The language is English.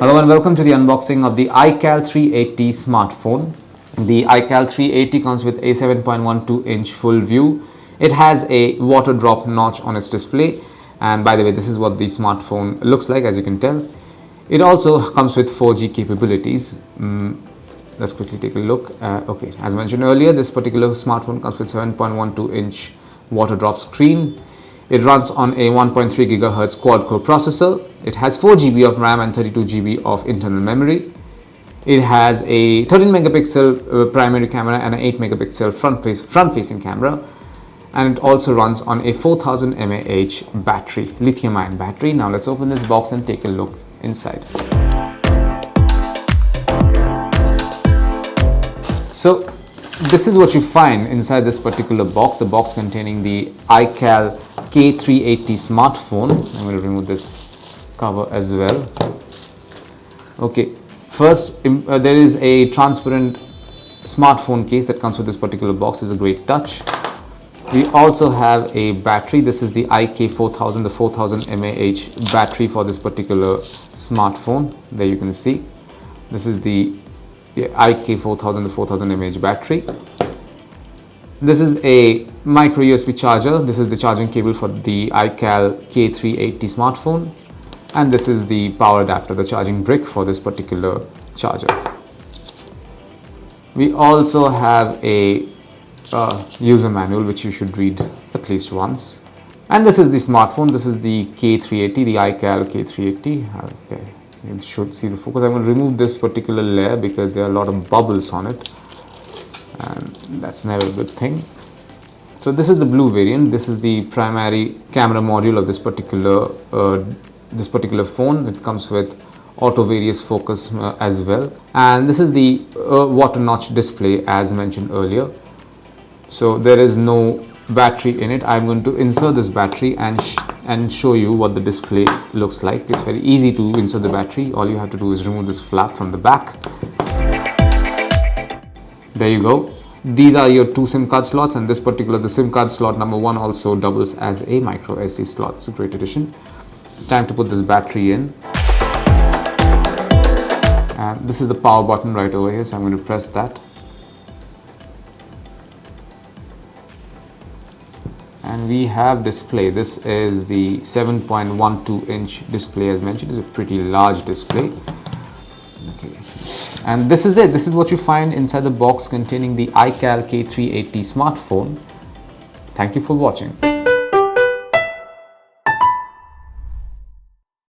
Hello and welcome to the unboxing of the IKALL 380 smartphone. The IKALL 380 comes with a 7.12-inch full view. It has a water drop notch on its display, and by the way, this is what the smartphone looks like, as you can tell. It also comes with 4G capabilities. Let's quickly take a look. Okay, as mentioned earlier, this particular smartphone comes with 7.12-inch water drop screen. It runs on a 1.3 GHz quad-core processor. It has 4 GB of RAM and 32 GB of internal memory. It has a 13 megapixel primary camera and an 8 megapixel front-facing camera. And it also runs on a 4000 mAh battery, lithium-ion battery. Now let's open this box and take a look inside. So this is what you find inside this particular box, the box containing the IKALL K380 smartphone. I'm going to remove this cover as well. Okay, first there is a transparent smartphone case that comes with this particular box. It's a great touch. We also have a battery. This is the IK4000, the 4000 mAh battery for this particular smartphone. There you can see. This is the IK4000, the 4000 mAh battery. This is a micro USB charger. This is the charging cable for the IKALL K380 smartphone. And this is the power adapter, the charging brick for this particular charger. We also have a user manual which you should read at least once. And this is the smartphone. This is the K380, the IKALL K380. Okay. You should see the focus. I'm going to remove this particular layer because there are a lot of bubbles on it, and that's never a good thing. So this is the blue variant. This is the primary camera module of this particular phone. It comes with auto various focus as well, and this is the water notch display as mentioned earlier. So there is no battery in it. I'm going to insert this battery and show you what the display looks like. It's very easy to insert the battery. All you have to do is remove this flap from the back. There you go. These are your two SIM card slots, and the SIM card slot number 1 also doubles as a micro SD slot. It's a great addition. It's time to put this battery in. And this is the power button right over here, so I'm going to press that. And we have display. This is the 7.12-inch display as mentioned. It's a pretty large display. Okay. And this is it. This is what you find inside the box containing the IKALL K380 smartphone. Thank you for watching.